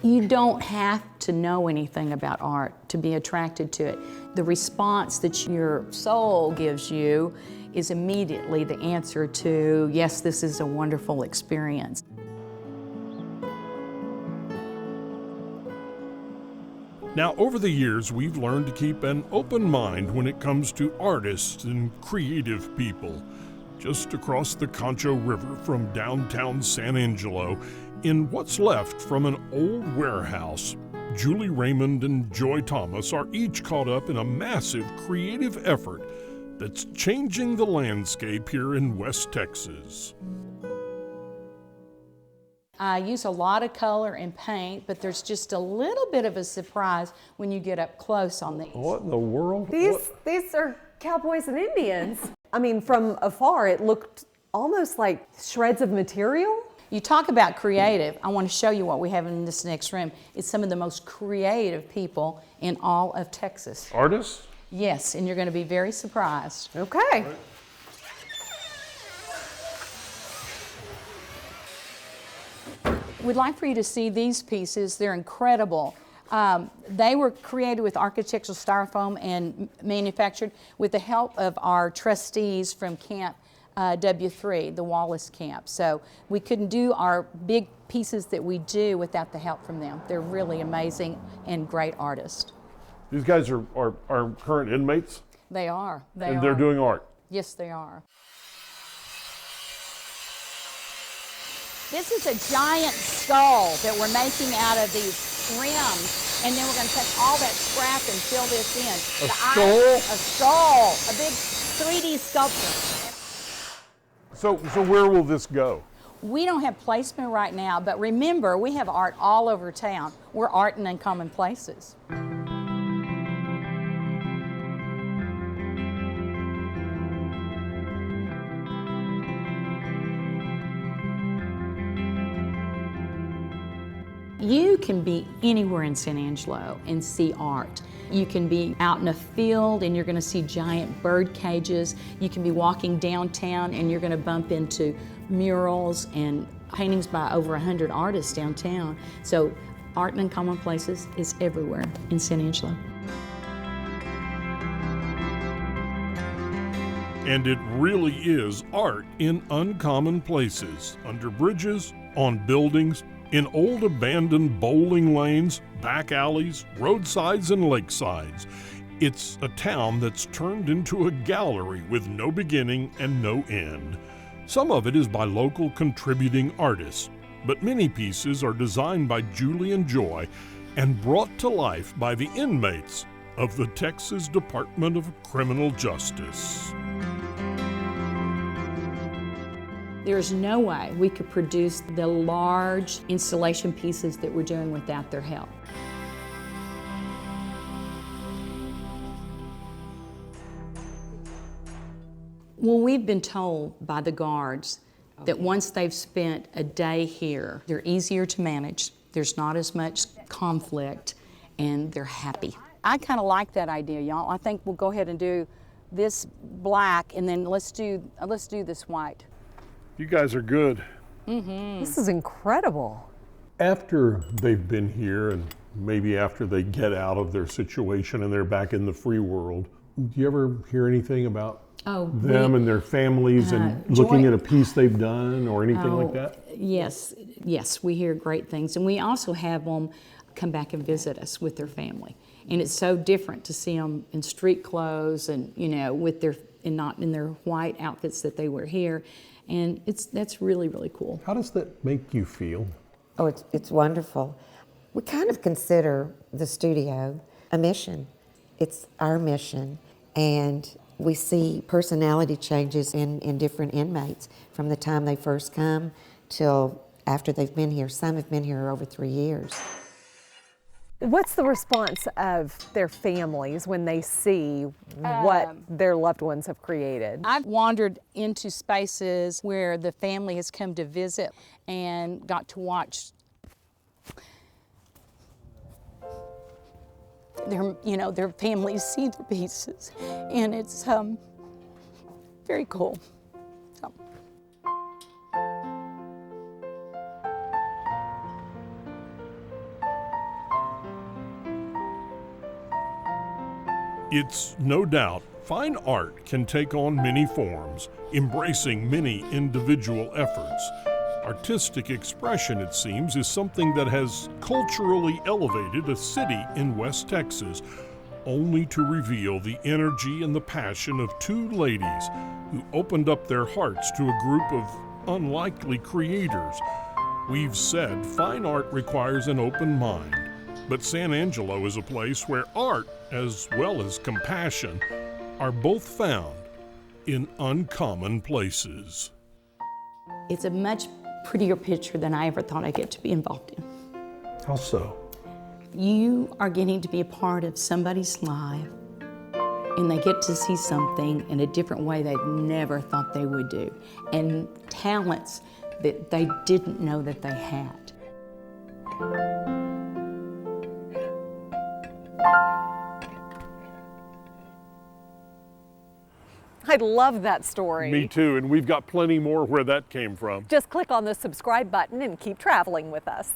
You don't have to know anything about art to be attracted to it. The response that your soul gives you is immediately the answer to, yes, this is a wonderful experience. Now, over the years, we've learned to keep an open mind when it comes to artists and creative people. Just across the Concho River from downtown San Angelo, in what's left from an old warehouse, Julie Raymond and Joy Thomas are each caught up in a massive creative effort that's changing the landscape here in West Texas. I use a lot of color and paint, but there's just a little bit of a surprise when you get up close on these. What in the world? These are cowboys and Indians. I mean, from afar, it looked almost like shreds of material. You talk about creative. I want to show you what we have in this next room. It's some of the most creative people in all of Texas. Artists? Yes, and you're going to be very surprised. Okay. We'd like for you to see these pieces. They're incredible. They were created with architectural styrofoam and manufactured with the help of our trustees from Camp W3, the Wallace Camp. So we couldn't do our big pieces that we do without the help from them. They're really amazing and great artists. These guys are current inmates? They are. And they're doing art? Yes, they are. This is a giant skull that we're making out of these rims, and then we're going to take all that scrap and fill this in. A skull, a big 3D sculpture. So where will this go? We don't have placement right now, but remember, we have art all over town. We're art in uncommon places. You can be anywhere in San Angelo and see art. You can be out in a field and you're going to see giant bird cages. You can be walking downtown and you're going to bump into murals and paintings by over 100 artists downtown. So art in uncommon places is everywhere in San Angelo. And it really is art in uncommon places, under bridges, on buildings, in old abandoned bowling lanes, back alleys, roadsides, and lakesides. It's a town that's turned into a gallery with no beginning and no end. Some of it is by local contributing artists, but many pieces are designed by Julie and Joy and brought to life by the inmates of the Texas Department of Criminal Justice. There's no way we could produce the large installation pieces that we're doing without their help. Well, we've been told by the guards that once they've spent a day here, they're easier to manage, there's not as much conflict, and they're happy. I kind of like that idea, y'all. I think we'll go ahead and do this black, and then let's do this white. You guys are good. Mm-hmm. This is incredible. After they've been here and maybe after they get out of their situation and they're back in the free world, do you ever hear anything about them and their families and looking at a piece they've done or anything like that? Yes, we hear great things. And we also have them come back and visit us with their family. And it's so different to see them in street clothes and, with and not in their white outfits that they wear here. And that's really, really cool. How does that make you feel? Oh, it's wonderful. We kind of consider the studio a mission. It's our mission. And we see personality changes in different inmates from the time they first come till after they've been here. Some have been here over 3 years. What's the response of their families when they see what their loved ones have created? I've wandered into spaces where the family has come to visit and got to watch their families see the pieces, and it's very cool. So. It's no doubt fine art can take on many forms, embracing many individual efforts. Artistic expression, it seems, is something that has culturally elevated a city in West Texas, only to reveal the energy and the passion of two ladies who opened up their hearts to a group of unlikely creators. We've said fine art requires an open mind, but San Angelo is a place where art, as well as compassion, are both found in uncommon places. It's a much prettier picture than I ever thought I'd get to be involved in. How so? You are getting to be a part of somebody's life, and they get to see something in a different way they never thought they would do, and talents that they didn't know that they had. I love that story. Me too, and we've got plenty more where that came from. Just click on the subscribe button and keep traveling with us.